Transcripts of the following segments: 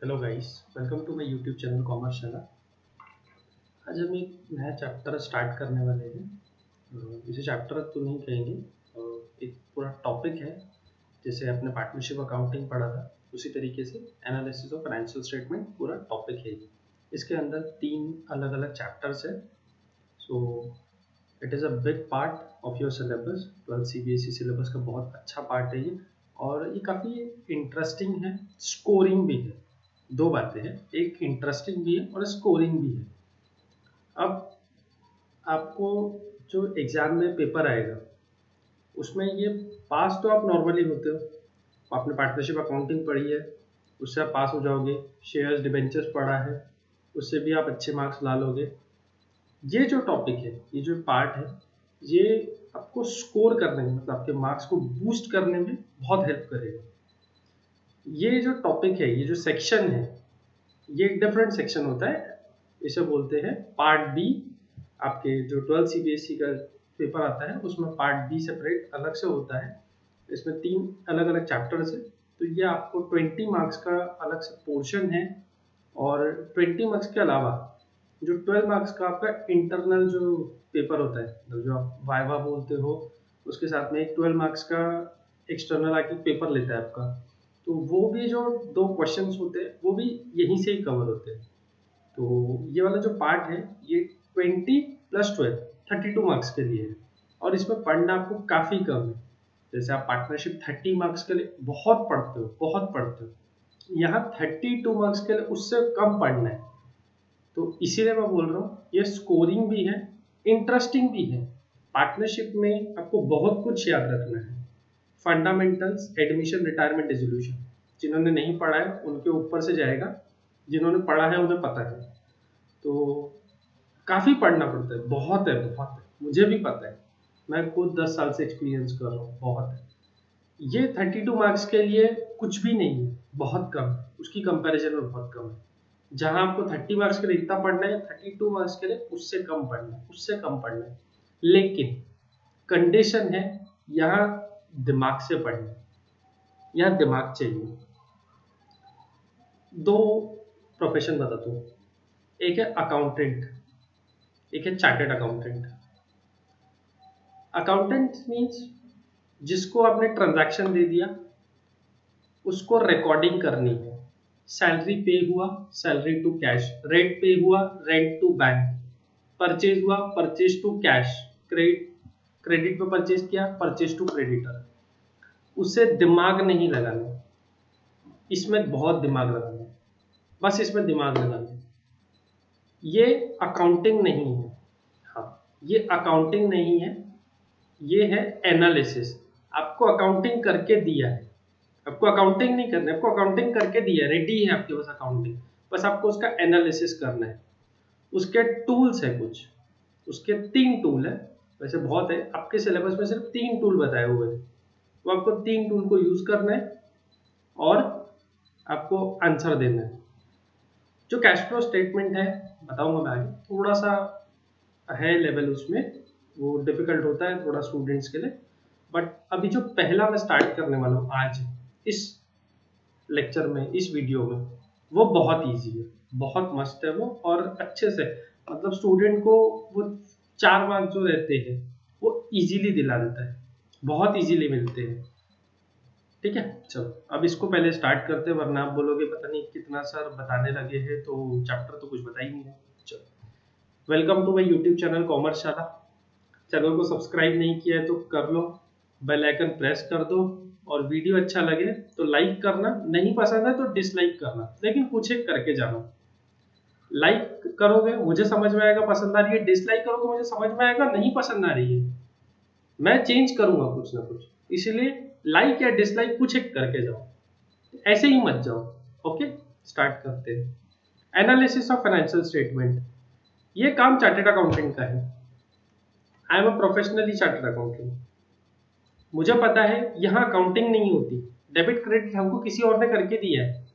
Hello guys, welcome to my YouTube channel commerce channel. आज हम एक नया चैप्टर स्टार्ट करने वाले हैं। इसे चैप्टर तो नहीं कहेंगे, एक पूरा टॉपिक है। जैसे आपने पार्टनरशिप अकाउंटिंग पढ़ा था, उसी तरीके से एनालिसिस ऑफ फाइनेंशियल स्टेटमेंट पूरा टॉपिक है ये। इसके अंदर 3 अलग अलग चैप्टर्स है। So it is a big part of your syllabus. 12 CBSE syllabus का बहुत अच्छा पार्ट है ये, और ये काफ़ी इंटरेस्टिंग है। स्कोरिंग भी है। दो बातें हैं, एक इंटरेस्टिंग भी है और स्कोरिंग भी है। अब आपको जो एग्जाम में पेपर आएगा उसमें ये पास तो आप नॉर्मली होते हो। आपने पार्टनरशिप अकाउंटिंग पढ़ी है, उससे आप पास हो जाओगे। शेयर्स डिबेंचर्स पढ़ा है, उससे भी आप अच्छे मार्क्स ला लोगे। ये जो टॉपिक है, ये जो पार्ट है, ये आपको स्कोर करने में, मतलब आपके मार्क्स को बूस्ट करने में बहुत हेल्प करेगा। ये जो टॉपिक है, ये जो सेक्शन है, ये एक डिफरेंट सेक्शन होता है। इसे बोलते हैं पार्ट बी। आपके जो 12 CBSE का पेपर आता है उसमें पार्ट बी सेपरेट अलग से होता है। इसमें 3 अलग अलग चैप्टर्स है। तो ये आपको 20 मार्क्स का अलग से पोर्शन है, और 20 मार्क्स के अलावा जो 12 मार्क्स का आपका इंटरनल जो पेपर होता है, मतलब जो आप वाइवा बोलते हो, उसके साथ में एक 12 मार्क्स का एक्सटर्नल आके पेपर लेता है आपका। तो वो भी जो 2 क्वेश्चंस होते हैं वो भी यहीं से ही कवर होते हैं। तो ये वाला जो पार्ट है, ये 20 + 12 32 मार्क्स के लिए है, और इसमें पढ़ना आपको काफ़ी कम है। जैसे आप पार्टनरशिप 30 मार्क्स के लिए बहुत पढ़ते हो, बहुत पढ़ते हो, यहाँ 32 मार्क्स के लिए उससे कम पढ़ना है। तो इसीलिए मैं बोल रहा हूँ, ये स्कोरिंग भी है, इंटरेस्टिंग भी है। पार्टनरशिप में आपको बहुत कुछ याद रखना है। Fundamentals, admission, retirement, dissolution. जिन्होंने नहीं पढ़ा है उनके ऊपर से जाएगा, जिन्होंने पढ़ा है उन्हें पता है। तो काफ़ी पढ़ना पड़ता है, बहुत है, बहुत है, मुझे भी पता है। मैं खुद 10 साल से एक्सपीरियंस कर रहा हूँ, बहुत है। ये 32 मार्क्स के लिए कुछ भी नहीं है, बहुत कम है, उसकी कंपैरिजन में बहुत कम है। जहां आपको 30 मार्क्स के लिए इतना पढ़ना है, 32 मार्क्स के लिए उससे कम पढ़ना है, उससे कम पढ़ना है। लेकिन कंडीशन है, यहाँ दिमाग से पढ़ना है, यहाँ दिमाग चाहिए। 2 प्रोफेशन बताता हूँ। एक है अकाउंटेंट, एक है चार्टेड अकाउंटेंट। अकाउंटेंट मीन्स जिसको आपने ट्रांजैक्शन दे दिया, उसको रिकॉर्डिंग करनी है। सैलरी पे हुआ, salary to cash, rent pay हुआ, रेंट टू बैंक, परचेज हुआ, purchase to cash, credit credit पे परचेज किया, परचेज टू क्रेडिटर। उससे दिमाग नहीं लगाना, इसमें बहुत दिमाग लगाना है, बस इसमें दिमाग लगाना है। ये अकाउंटिंग नहीं है। हाँ, ये अकाउंटिंग नहीं है, ये है एनालिसिस। आपको अकाउंटिंग करके दिया है, आपको अकाउंटिंग नहीं करना है, आपको अकाउंटिंग करके दिया है, रेडी है आपके पास अकाउंटिंग, बस आपको उसका एनालिसिस करना है। उसके टूल्स है कुछ, उसके 3 टूल है। वैसे बहुत है, आपके सिलेबस में सिर्फ 3 टूल बताए हुए हैं। तो आपको 3 टूल को यूज करना है और आपको आंसर देना है। जो कैश फ्लो स्टेटमेंट है, बताऊंगा मैं आगे, थोड़ा सा है लेवल उसमें, वो डिफिकल्ट होता है थोड़ा स्टूडेंट्स के लिए। बट अभी जो पहला मैं स्टार्ट करने वाला हूँ आज इस लेक्चर में, इस वीडियो में, वो बहुत इजी है, बहुत मस्त है वो, और अच्छे से, मतलब स्टूडेंट को वो 4 मार्क्स जो रहते हैं वो इजीली दिला देता है, बहुत इजीली मिलते हैं। ठीक है, चलो अब इसको पहले स्टार्ट करते हैं, वरना आप बोलोगे पता नहीं कितना सर बताने लगे हैं, तो चैप्टर तो कुछ बता ही नहीं है। चलो, welcome to my YouTube channel commerce Shala. Channel को सब्सक्राइब नहीं किया है तो कर लो, बेल आइकन प्रेस कर दो, और वीडियो अच्छा लगे तो लाइक करना, नहीं पसंद है तो डिसलाइक करना, लेकिन कुछ एक करके जाना। लाइक करोगे मुझे समझ में आएगा पसंद आ रही है, डिसलाइक करोगे मुझे समझ में आएगा नहीं पसंद आ रही है, मैं चेंज करूंगा कुछ ना कुछ। इसलिए लाइक या डिसलाइक कुछ एक करके जाओ, ऐसे ही मत जाओ। ओके, स्टार्ट करते हैं। एनालिसिस ऑफ फाइनेंशियल स्टेटमेंट, ये काम चार्टेड अकाउंटेंट का है। I am a professionally chartered accountant. मुझे पता है यहाँ अकाउंटिंग नहीं होती, डेबिट क्रेडिट हमको किसी और ने करके दिया है,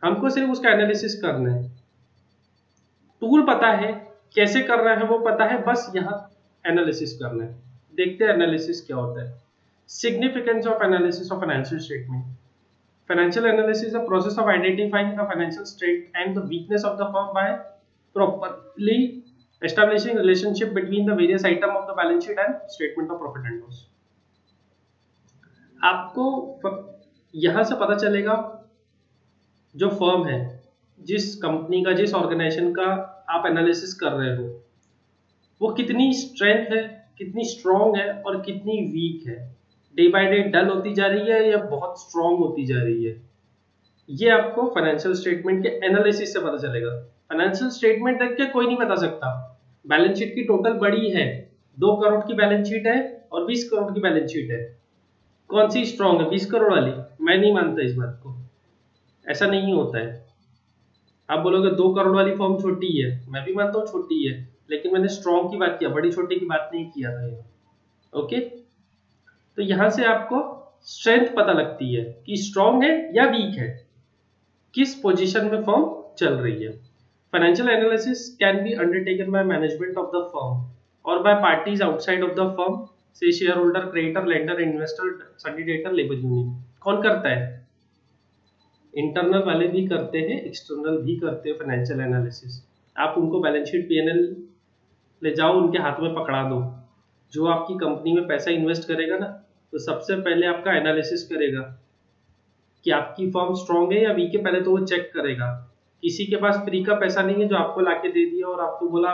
हमको सिर्फ उसका एनालिसिस करना है। टूल पता है, कैसे करना है वो पता है, बस यहाँ एनालिसिस करना है। देखते हैं एनालिसिस क्या होता है। Significance of analysis of financial statement. Financial analysis is a process of identifying the financial strength and the weakness of the firm by properly establishing relationship between the various item of the balance sheet and statement of profit and loss. आपको यहां से पता चलेगा जो firm है, जिस company का, जिस ऑर्गेनाइजेशन का आप एनालिसिस कर रहे हो, वो कितनी स्ट्रेंथ है, कितनी स्ट्रॉन्ग है और कितनी वीक है, डे बाय डे डल होती जा रही है या बहुत स्ट्रॉन्ग होती जा रही है। ये आपको फाइनेंशियल स्टेटमेंट के एनालिसिस से पता चलेगा। फाइनेंशियल स्टेटमेंट देख के कोई नहीं बता सकता। बैलेंस शीट की टोटल बड़ी है, 2 करोड़ की बैलेंस शीट है और 20 करोड़ की बैलेंस शीट है, कौन सी स्ट्रॉन्ग है? 20 करोड़ वाली? मैं नहीं मानता इस बात को, ऐसा नहीं होता है। आप बोलोगे 2 करोड़ वाली फर्म छोटी है, मैं भी मानता हूँ छोटी है, लेकिन मैंने स्ट्रॉन्ग की बात किया, बड़ी छोटी की बात नहीं किया था यहाँ। ओके, तो यहां से आपको स्ट्रेंथ पता लगती है कि स्ट्रॉन्ग है या वीक है, किस पोजीशन में फर्म चल रही है। Financial analysis can be undertaken by management of the firm और by parties outside of the firm, से share holder, creditor, lender, investor, सॉलिडेटर, लेबर यूनियन। कौन करता है? इंटरनल वाले भी करते हैं, एक्सटर्नल भी करते हैं फाइनेंशियल एनालिसिस। आप उनको बैलेंस शीट, पीएनएल ले जाओ, उनके हाथ में पकड़ा दो। जो आपकी कंपनी में पैसा इन्वेस्ट करेगा ना, तो सबसे पहले आपका एनालिसिस करेगा कि आपकी फर्म स्ट्रॉन्ग है या वीक है, पहले तो वो चेक करेगा। किसी के पास फ्री का पैसा नहीं है जो आपको लाके दे दिया और आपको बोला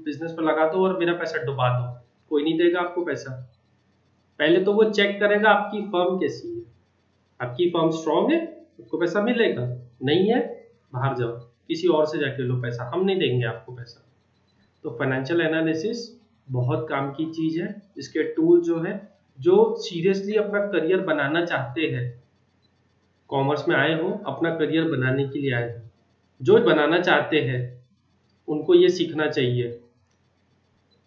बिजनेस पर लगा दो और मेरा पैसा डुबा दो, कोई नहीं देगा आपको पैसा। पहले तो वो चेक करेगा आपकी फर्म कैसी है। आपकी फर्म स्ट्रॉन्ग है, आपको पैसा मिलेगा, नहीं है बाहर जाओ, किसी और से जाके लो पैसा, हम नहीं देंगे आपको पैसा। तो फाइनेंशियल एनालिसिस बहुत काम की चीज है। इसके टूल जो है, जो सीरियसली अपना करियर बनाना चाहते हैं, कॉमर्स में आए हो, अपना करियर बनाने के लिए आए हो, जो बनाना चाहते हैं उनको ये सीखना चाहिए।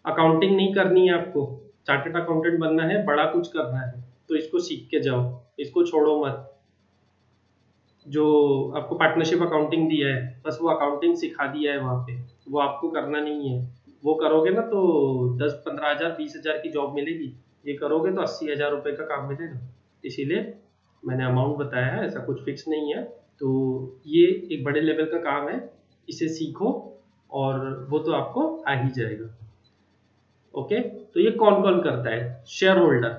अकाउंटिंग नहीं करनी है आपको, चार्टर्ड अकाउंटेंट बनना है, बड़ा कुछ करना है, तो इसको सीख के जाओ, इसको छोड़ो मत। जो आपको पार्टनरशिप अकाउंटिंग दिया है, बस वो अकाउंटिंग सिखा दिया है वहाँ पे, वो आपको करना नहीं है। वो करोगे ना तो 10-15 हज़ार 20 हज़ार की जॉब मिलेगी, ये करोगे तो 80 हज़ार रुपये का काम मिलेगा। इसीलिए मैंने अमाउंट बताया है, ऐसा कुछ फिक्स नहीं है। तो ये एक बड़े लेवल का काम है, इसे सीखो और वो तो आपको आ ही जाएगा। ओके, तो ये कौन कौन करता है? शेयर होल्डर,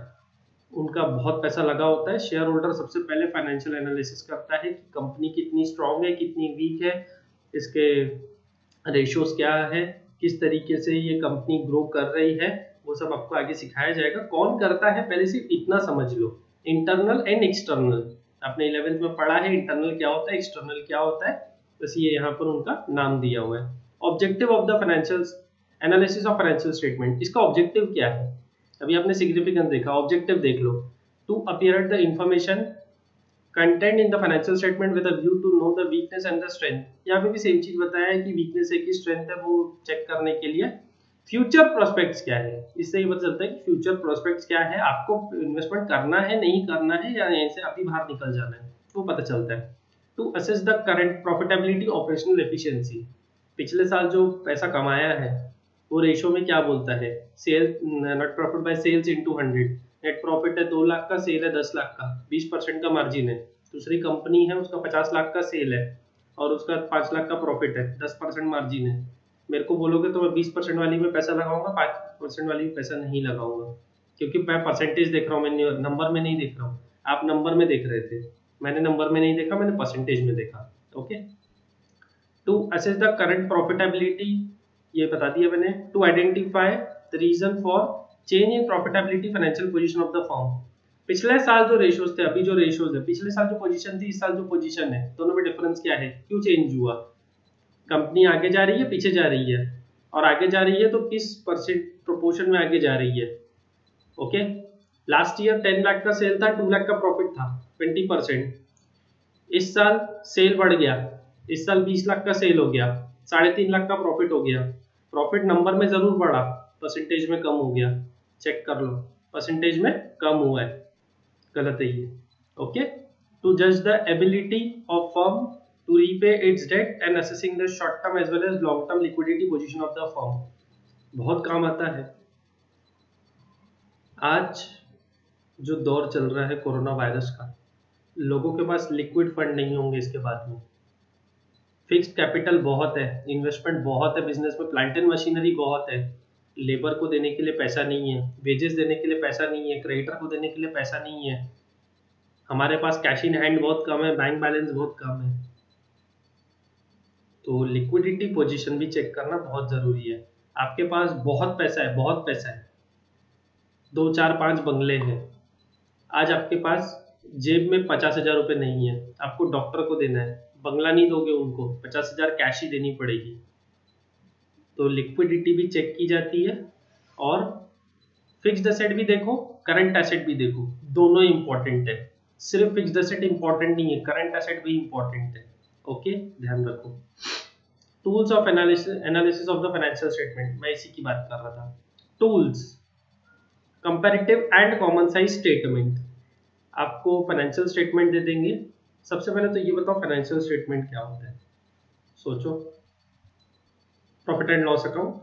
उनका बहुत पैसा लगा होता है। शेयर होल्डर सबसे पहले फाइनेंशियल एनालिसिस करता है कि कंपनी कितनी स्ट्रांग है, कितनी वीक है, इसके रेशियोज क्या है, किस तरीके से ये कंपनी ग्रो कर रही है, वो सब आपको आगे सिखाया जाएगा। कौन करता है पहले सिर्फ इतना समझ लो, इंटरनल एंड एक्सटर्नल। आपने 11th में पढ़ा है इंटरनल क्या होता है, एक्सटर्नल क्या होता है, बस ये यहाँ पर उनका नाम दिया हुआ है। Objective of the financial analysis of financial statement, इसका ऑब्जेक्टिव क्या है? अभी आपने सिग्निफिकेंस देखा, ऑब्जेक्टिव देख लो। To appear at the information content in the financial statement with a view to know the weakness and the strength. यहाँ पे भी सेम चीज बताया है कि वीकनेस है कि स्ट्रेंथ है, वो चेक करने के लिए। फ्यूचर प्रोस्पेक्ट्स क्या है, इससे ये पता चलता है कि फ्यूचर प्रोस्पेक्ट्स क्या है, आपको इन्वेस्टमेंट करना है, नहीं करना है, या यहीं से अभी बाहर निकल जाना है, वो पता चलता है। To assess the current profitability, operational efficiency, पिछले साल जो पैसा कमाया है वो रेशो में क्या बोलता है, sale net profit by sales into 100। Net profit है 2 लाख का, सेल है 10 लाख का, 20% का मार्जिन है। दूसरी कंपनी है, उसका 50 लाख का सेल है और उसका 5 लाख का प्रॉफिट है, 10% मार्जिन है। मेरे को बोलोगे तो मैं 20% वाली में पैसा लगाऊंगा, 5% वाली में पैसा नहीं लगाऊंगा, क्योंकि मैं परसेंटेज देख रहा हूँ, मैं नंबर में नहीं देख रहा हूँ। आप नंबर में देख रहे थे, मैंने नंबर में नहीं देखा, मैंने परसेंटेज में देखा। Okay, to assess the current profitability, ये बता दिया मैंने। To identify the reason for change in profitability financial position of the firm, पिछले साल जो रेशियोज थे, अभी जो रेशियोज है, पिछले साल जो पोजीशन थी, इस साल जो पोजीशन है, दोनों में डिफरेंस क्या है, क्यों चेंज हुआ? कंपनी आगे जा रही है, पीछे जा रही है, और आगे जा रही है तो किस परसेंट प्रोपोर्शन में आगे जा रही है। ओके, लास्ट ईयर 10 लाख का सेल था, 2 लाख का प्रॉफिट था, 20%। इस साल सेल बढ़ गया, इस साल 20 लाख का सेल हो गया, 3.5 लाख का प्रॉफिट हो गया। प्रॉफिट नंबर में जरूर बढ़ा, परसेंटेज में कम हो गया, चेक कर लो, परसेंटेज में कम हुआ है, गलत है ये। ओके, टू जज the ability of firm to repay its debt and assessing the short term as well as long term liquidity position of the firm, बहुत काम आता है। आज जो दौर चल रहा है कोरोना वायरस का, लोगों के पास लिक्विड फंड नहीं होंगे इसके बाद में। फिक्स्ड कैपिटल बहुत है, इन्वेस्टमेंट बहुत है बिजनेस में, प्लांट एंड मशीनरी बहुत है, लेबर को देने के लिए पैसा नहीं है, वेजेस देने के लिए पैसा नहीं है, क्रेडिटर को देने के लिए पैसा नहीं है, हमारे पास कैश इन हैंड बहुत कम है, बैंक बैलेंस बहुत कम है। तो लिक्विडिटी पोजीशन भी चेक करना बहुत जरूरी है। आपके पास बहुत पैसा है, बहुत पैसा है, 2 4 5 बंगले हैं, आज आपके पास जेब में 50,000 रुपये नहीं है, आपको डॉक्टर को देना है, बंगला नहीं दोगे उनको, 50,000 कैश ही देनी पड़ेगी। तो लिक्विडिटी भी चेक की जाती है, और फिक्स्ड एसेट भी देखो, करंट एसेट भी देखो, दोनों इंपॉर्टेंट है। सिर्फ फिक्स्ड एसेट इंपॉर्टेंट नहीं है, करंट एसेट भी इंपॉर्टेंट है। ओके, ध्यान रखो। Tools of analysis of the financial statement, मैं इसी की बात कर रहा था। Tools, comparative and common size statement. आपको फाइनेंशियल स्टेटमेंट दे देंगे। सबसे पहले तो ये बताओ फाइनेंशियल स्टेटमेंट क्या होता है, सोचो। Profit and loss account,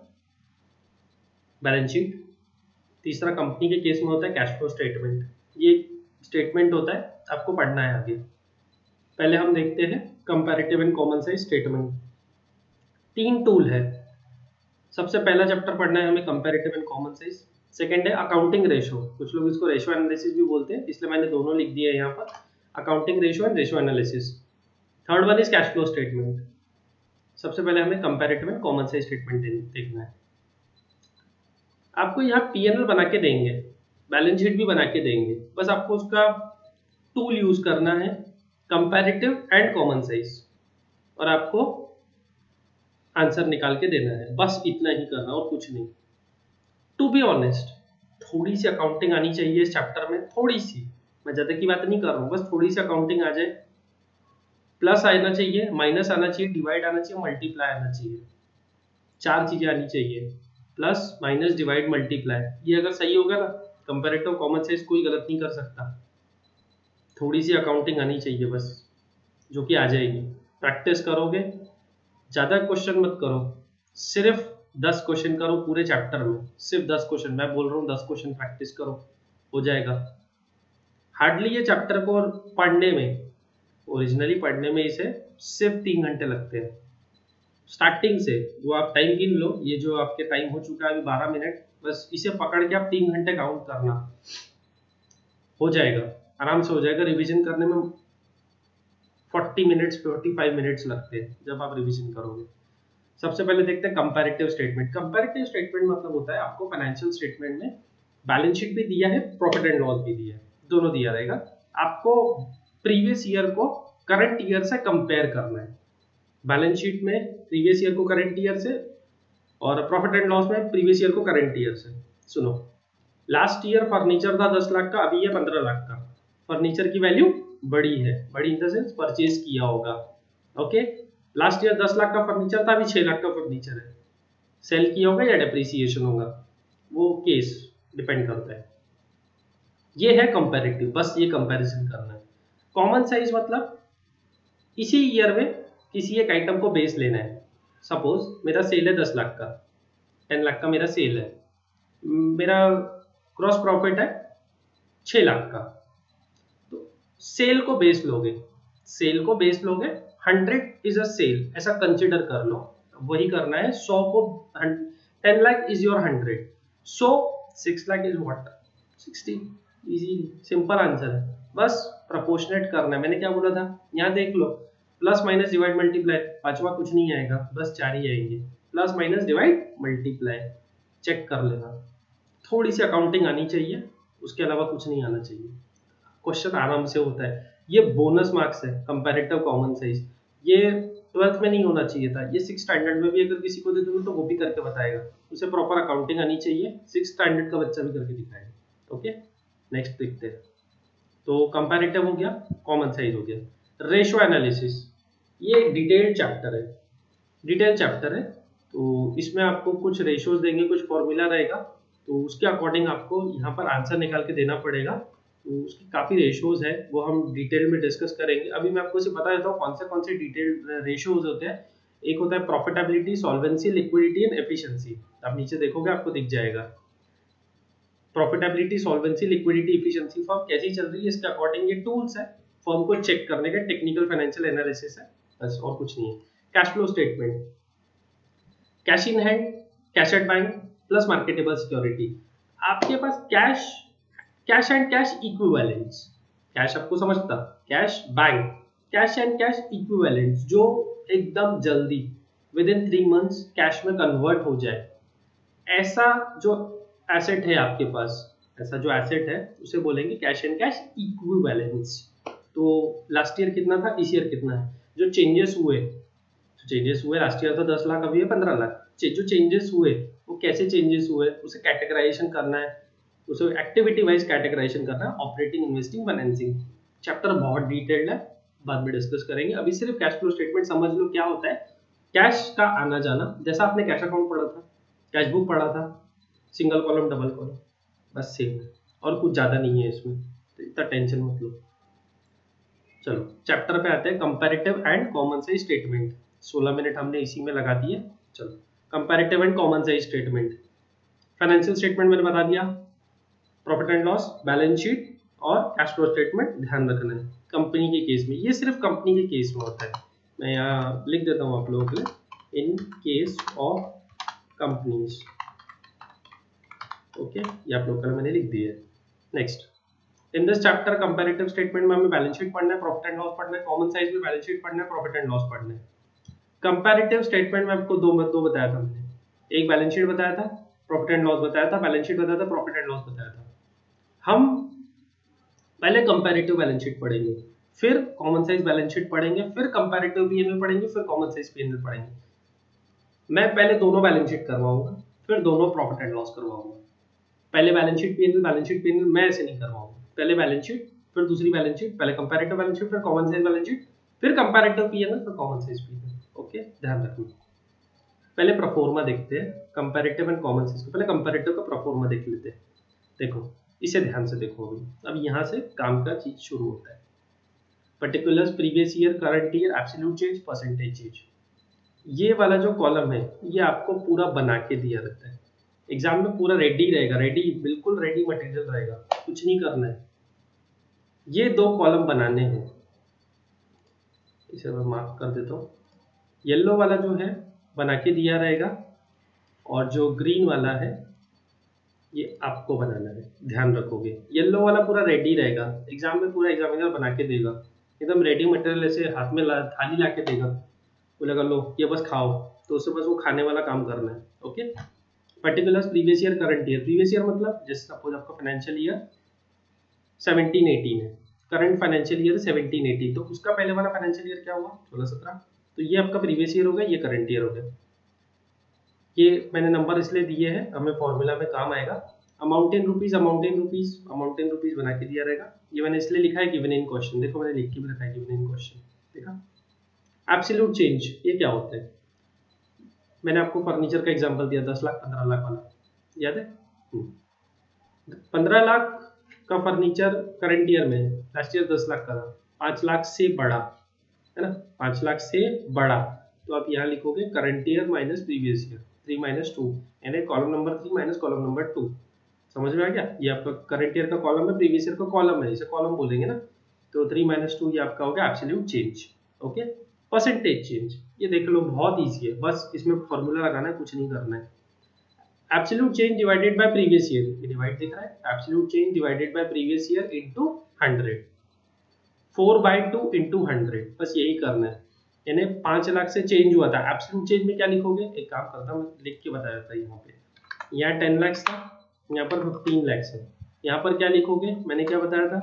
balance sheet. तीसरा कंपनी के केस में होता है कैश फ्लो स्टेटमेंट। ये स्टेटमेंट होता है, आपको पढ़ना है आगे। पहले हम देखते हैं comparative and common size statement. 3 tool है। सबसे पहला चैप्टर पढ़ना है हमें comparative and common size. Second है अकाउंटिंग रेशो, कुछ लोग इसको रेशो एनालिसिस भी बोलते हैं, इसलिए मैंने दोनों लिख दिया है यहाँ पर, accounting ratio and ratio analysis. Third one is cash flow statement. सबसे पहले हमें comparative and common size statement देखना है। आपको यहाँ पीएनएल बना के देंगे, बैलेंस शीट भी बना के देंगे, बस आपको उसका टूल यूज करना है कंपैरेटिव एंड कॉमन साइज, और आपको आंसर निकाल के देना है, बस इतना ही करना और कुछ नहीं। टू बी ऑनेस्ट, थोड़ी सी अकाउंटिंग आनी चाहिए इस चैप्टर में, थोड़ी सी, मैं ज्यादा की बात नहीं कर रहा हूँ, बस थोड़ी सी अकाउंटिंग आ जाए। प्लस आना चाहिए, माइनस आना चाहिए, डिवाइड आना चाहिए, मल्टीप्लाई आना चाहिए, 4 चीजें आनी चाहिए। प्लस माइनस डिवाइड मल्टीप्लाई, ये अगर सही होगा ना, कंपैरेटिव कॉमन साइज कोई गलत नहीं कर सकता। थोड़ी सी अकाउंटिंग आनी चाहिए बस, जो कि आ जाएगी। प्रैक्टिस करोगे, ज्यादा क्वेश्चन मत करो, सिर्फ 10 क्वेश्चन करो पूरे चैप्टर में, सिर्फ 10 क्वेश्चन, मैं बोल रहा हूँ 10 क्वेश्चन प्रैक्टिस करो, हो जाएगा। हार्डली ये चैप्टर को पढ़ने में, ओरिजिनली पढ़ने में इसे सिर्फ 3 घंटे लगते हैं स्टार्टिंग से। वो आप टाइम गिन लो, ये जो आपके टाइम हो चुका है अभी 12 मिनट, बस इसे पकड़ के आप 3 घंटे काउंट करना, हो जाएगा, आराम से हो जाएगा। रिवीजन करने में 40 मिनट्स 45 मिनट्स लगते हैं जब आप रिवीजन करोगे। सबसे पहले देखते हैं कंपैरेटिव स्टेटमेंट। कंपैरेटिव स्टेटमेंट मतलब होता है, आपको फाइनेंशियल स्टेटमेंट में बैलेंस शीट भी दिया है, प्रॉफिट एंड लॉस भी दिया है, दोनों दिया रहेगा। आपको प्रीवियस ईयर को करंट ईयर से कंपेयर करना है। बैलेंस शीट में प्रीवियस ईयर को करंट ईयर से, और प्रॉफिट एंड लॉस में प्रीवियस ईयर को करंट ईयर से। सुनो, लास्ट ईयर फर्नीचर था 10 लाख का, अभी है 15 लाख का। फर्नीचर की वैल्यू बड़ी है, बड़ी इन द सेंस परचेज किया होगा। ओके, लास्ट ईयर 10 लाख का फर्नीचर था, अभी 6 लाख का फर्नीचर है। सेल किया होगा या डेप्रिसिएशन होगा, वो केस डिपेंड करता है। ये है कंपैरेटिव, बस ये कंपैरिजन करना है। कॉमन साइज मतलब इसी ईयर में किसी एक आइटम को बेस लेना है। सपोज मेरा सेल है 10 लाख का, 10 लाख का मेरा सेल है, मेरा क्रॉस प्रॉफिट है 6 लाख का, तो सेल को बेस लोगे, सेल को बेस लोगे, 100 इज अ सेल ऐसा कंसिडर कर लो, वही करना है। 100 को 10 lakh is your 100, so 6 lakh is what 60। Easy simple answer है, बस प्रोपोर्शनेट करना है। मैंने क्या बोला था, यहाँ देख लो, प्लस माइनस डिवाइड मल्टीप्लाई, पांचवा कुछ नहीं आएगा, बस 4 ही आएंगे, plus minus divide multiply, check कर लेना। थोड़ी सी अकाउंटिंग आनी चाहिए, उसके अलावा कुछ नहीं आना चाहिए, क्वेश्चन आराम से होता है। ये बोनस मार्क्स है कंपैरेटिव कॉमन साइज, ये 12th में नहीं होना चाहिए था, ये 6th स्टैंडर्ड में भी अगर किसी को दे दोगे तो वो भी करके बताएगा। उसे प्रॉपर अकाउंटिंग आनी चाहिए, 6th स्टैंडर्ड का बच्चा भी करके दिखाएगा। ओके, नेक्स्ट देखते हैं। तो कंपैरेटिव हो गया, कॉमन साइज हो गया। रेशो एनालिसिस, ये एक डिटेल्ड चैप्टर है, डिटेल चैप्टर है। तो इसमें आपको कुछ रेशोज देंगे, कुछ फॉर्मूला रहेगा, तो उसके अकॉर्डिंग आपको यहाँ पर आंसर निकाल के देना पड़ेगा। तो उसकी काफ़ी रेशोज है, वो हम डिटेल में डिस्कस करेंगे। अभी मैं आपको इसे बता देता हूँ कौन से डिटेल रेशोज होते हैं। एक होता है profitability, solvency, liquidity and efficiency. आप नीचे देखोगे आपको दिख जाएगा profitability, solvency, liquidity, efficiency form कैसी चल रही है, इसके अकॉर्डिंग ये टूल्स है। फर्म को चेक करने का टेक्निकल फाइनेंशियल एनालिसिस है, बस और कुछ नहीं है। Cash flow statement, cash in hand, cash at bank plus marketable security. आपके पास cash and cash equivalents, cash आपको समझता, cash bank, cash and cash equivalents जो एकदम जल्दी विद इन 3 मंथ्स कैश में कन्वर्ट हो जाए, ऐसा जो एसेट है आपके पास, ऐसा जो एसेट है उसे बोलेंगे कैश एंड कैश इक्विवेलेंट्स। तो लास्ट ईयर कितना था, इस ईयर कितना है, जो चेंजेस हुए लास्ट ईयर था 10 लाख, अभी है 15 लाख। जो चेंजेस हुए वो कैसे चेंजेस हुए उसे कैटेगराइजेशन करना है, उसे एक्टिविटी वाइज कैटेगराइजेशन करना है। ऑपरेटिंग, इन्वेस्टिंग, फाइनेंसिंग चैप्टर बहुत डिटेल्ड है, बाद में डिस्कस करेंगे। अभी सिर्फ कैश फ्लो स्टेटमेंट समझ लो क्या होता है, कैश का आना जाना। जैसा आपने कैश अकाउंट पढ़ा था, कैश बुक पढ़ा था, सिंगल कॉलम डबल कॉलम, बस सेम, और कुछ ज्यादा नहीं है इसमें, तो इतना टेंशन मत लो। चलो चैप्टर पे आते हैं, comparative and common size statement. 16 minute हमने इसी में लगा दिए। चलो comparative and common size statement. Financial statement मैंने बता दिया, profit and loss, balance sheet और कैश फ्लो स्टेटमेंट ध्यान रखना है कंपनी के केस में। ये सिर्फ कंपनी के केस में होता है, मैं यहाँ लिख देता हूँ आप लोगों के लिए, in case of companies. Okay, ये आप लोग का मैंने लिख दिया है। Next, in this chapter comparative statement में हमें बैलेंस शीट पढ़ना है, प्रॉफिट एंड लॉस पढ़ना है, कॉमन साइज में बैलेंस शीट पढ़ना है, प्रॉफिट एंड लॉस पढ़ना है। कंपैरेटिव स्टेटमेंट में आपको दो बताया था मैंने, एक बैलेंस शीट बताया था, प्रॉफिट एंड लॉस बताया था, बैलेंस शीट बताया था, प्रॉफिट एंड लॉस बताया था। हम पहले कंपैरेटिव बैलेंस शीट पढ़ेंगे, फिर कॉमन साइज बैलेंस शीट पढ़ेंगे, फिर कंपैरेटिव पीएनएल पढ़ेंगे, फिर कॉमन साइज पीएनएल पढ़ेंगे। मैं पहले दोनों बैलेंस शीट करवाऊंगा, फिर दोनों प्रॉफिट एंड लॉस करवाऊंगा। पहले बैलेंस शीट पीएनएल मैं ऐसे नहीं करवाऊंगा, पहले बैलेंस शीट फिर दूसरी बैलेंस शीट, पहले कंपैरेटिव बैलेंस शीट फिर कॉमन साइज बैलेंस शीट, फिर कंपैरेटिव पीएनएल फिर कॉमन साइज पीएनएल। ओके, ध्यान रखना। पहले प्रोफॉर्मा देखते हैं, कंपैरेटिव एंड कॉमन साइज को। पहले कंपैरेटिव का प्रोफॉर्मा देख लेते हैं। देखो, इसे ध्यान से देखो। अभी यहाँ से काम का चीज शुरू होता है। Particulars, previous year, current year, absolute change, percentage change. ये वाला जो कॉलम है ये आपको पूरा बना के दिया रहता है, एग्जाम में पूरा रेडी रहेगा, रेडी, बिल्कुल रेडी मटेरियल रहेगा, कुछ नहीं करना है। ये 2 कॉलम बनाने हैं, इसे मैं मार्क कर देता हूँ। येलो वाला जो है बना के दिया रहेगा, और जो ग्रीन वाला है ये आपको बनाना है। ध्यान रखोगे, येलो वाला पूरा रेडी रहेगा, एग्जाम में पूरा एग्जामिनर बना के देगा, एकदम रेडी मटेरियल, ऐसे हाथ में थाली ला के देगा, बोलेगा लो ये बस खाओ, तो उससे बस वो खाने वाला काम करना है। Okay, particulars, previous year, current year. Previous year मतलब जैसे सपोज आपका फाइनेंशियल ईयर 17-18 है, करंट फाइनेंशियल ईयर 17-18, तो उसका पहले वाला फाइनेंशियल ईयर क्या हुआ, 16-17, तो ये आपका प्रीवियस ईयर हो गया, ये करंट ईयर हो गया। ये मैंने नंबर इसलिए दिए हैं, हमें फॉर्मूला में काम आएगा। Amount in rupees, amount in rupees, amount in rupees बना के दिया रहेगा। ये मैंने इसलिए लिखा है गिवन इन क्वेश्चन, देखो मैंने लिख के भी रखा है गिवन इन क्वेश्चन, देखा। एब्सोल्यूट चेंज, ये क्या होता है, मैंने आपको फर्नीचर का एग्जांपल दिया, 10 लाख 15 लाख वाला, याद है। 15 लाख का फर्नीचर करंट ईयर में, लास्ट ईयर 10 लाख का था, 5 लाख से बड़ा है ना, 5 लाख से बड़ा, तो आप यहाँ लिखोगे current year minus previous year, 3 minus 2, यानी column number 3 minus column number 2। समझ में आ गया, ये आपका करंट ईयर का कॉलम है, प्रीवियस ईयर का कॉलम है, इसे कॉलम बोलेंगे ना, तो 3 माइनस 2 ये आपका हो गया absolute change. Okay, percentage change, ये देख लो बहुत ईजी है, बस इसमें फॉर्मूला लगाना है, कुछ नहीं करना है। Absolute change divided by previous year, ये डिवाइड दिख रहा है, absolute change divided by previous year into 100, 4/2 into 100, बस यही करना है। यानी 5 लाख से चेंज हुआ था, एब्सोल्यूट चेंज में क्या लिखोगे, एक काम करता हूँ मैं लिख के बता देता हूँ। यहाँ पे, यहाँ 10 लाख था, यहाँ पर 15 लाख है, यहाँ पर क्या लिखोगे, मैंने क्या बताया था,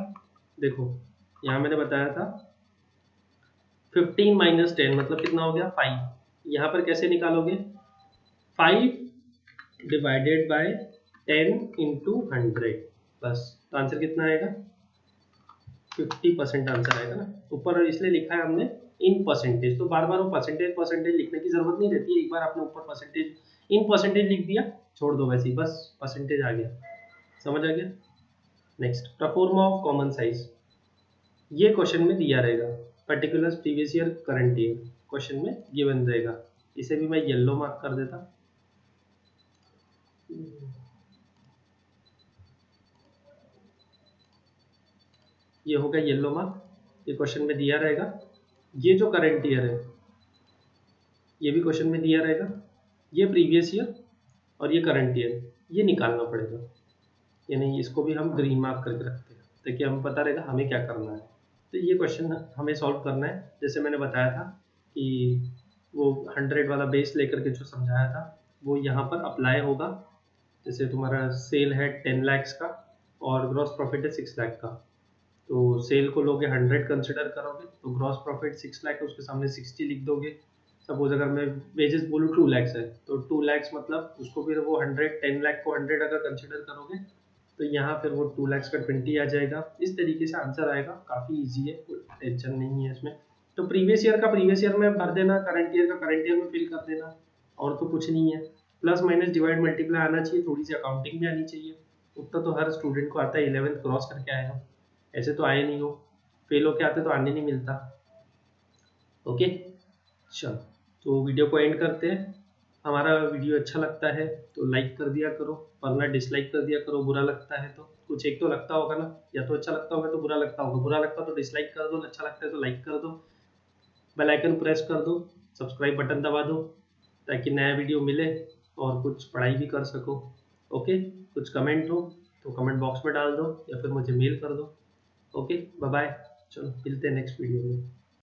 देखो यहाँ मैंने बताया था 15 माइनस 10 मतलब कितना हो गया 5, यहाँ पर कैसे निकालोगे, 5 डिवाइडेड बाय 10 इंटू 100, बस तो आंसर कितना आएगा, 50% आंसर आएगा ना। ऊपर इसलिए लिखा है हमने इन परसेंटेज, तो बार बार वो परसेंटेज लिखने की जरूरत नहीं रहती है, एक बार आपने ऊपर परसेंटेज इन परसेंटेज लिख दिया, छोड़ दो वैसे ही, बस परसेंटेज आ गया, समझ आ गया। Next, proforma of common size, ये क्वेश्चन में दिया रहेगा, particulars, previous year, current year, question में गिवन रहेगा। इसे भी मैं येलो मार्क कर देता, ये होगा येलो मार्क। ये क्वेश्चन में दिया रहेगा। ये जो करंट ईयर है ये भी क्वेश्चन में दिया रहेगा। ये प्रीवियस ईयर और ये करंट ईयर, ये निकालना पड़ेगा। यानी इसको भी हम ग्रीन मार्क करके रखते हैं ताकि हमें पता रहेगा हमें क्या करना है। तो ये क्वेश्चन हमें सॉल्व करना है। जैसे मैंने बताया था कि वो 100 वाला बेस लेकर के जो समझाया था वो यहाँ पर अप्लाई होगा। जैसे तुम्हारा सेल है 10 lakhs का और ग्रॉस प्रॉफिट है 6 लाख का, तो सेल को लोगे 100 कंसिडर करोगे, तो ग्रॉस प्रॉफिट 6 लाख है उसके सामने 60 लिख दोगे। सपोज अगर मैं वेजेस बोलूँ 2 lakhs है तो 2 lakhs मतलब उसको फिर वो 10 लाख को 100 अगर कंसिडर करोगे तो यहाँ फिर वो 2 lakhs का 20 आ जाएगा। इस तरीके से आंसर आएगा। काफ़ी इजी है, कोई टेंशन नहीं है इसमें। तो प्रीवियस ईयर का प्रीवियस ईयर में भर देना, करंट ईयर का करंट ईयर में फिल कर देना, और तो कुछ नहीं है। प्लस माइनस डिवाइड मल्टीप्लाई आना चाहिए, थोड़ी सी अकाउंटिंग भी आनी चाहिए। उतना तो हर स्टूडेंट को आता है, 11th क्रॉस करके आए हो, ऐसे तो आए नहीं हो, फेल होके आते तो आने नहीं मिलता। ओके चलो, तो वीडियो को एंड करते हैं। हमारा वीडियो अच्छा लगता है तो लाइक कर दिया करो, वरना डिसलाइक कर दिया करो। बुरा लगता है तो कुछ एक तो लगता होगा ना, या तो अच्छा लगता होगा तो बुरा लगता होगा। बुरा लगता तो डिसलाइक कर दो, अच्छा लगता है तो लाइक कर दो, बेल आइकन प्रेस कर दो, सब्सक्राइब बटन दबा दो ताकि नया वीडियो मिले और कुछ पढ़ाई भी कर सको। ओके, कुछ कमेंट हो तो कमेंट बॉक्स में डाल दो या फिर मुझे मेल कर दो। ओके बाय बाय, चलो मिलते हैं नेक्स्ट वीडियो में।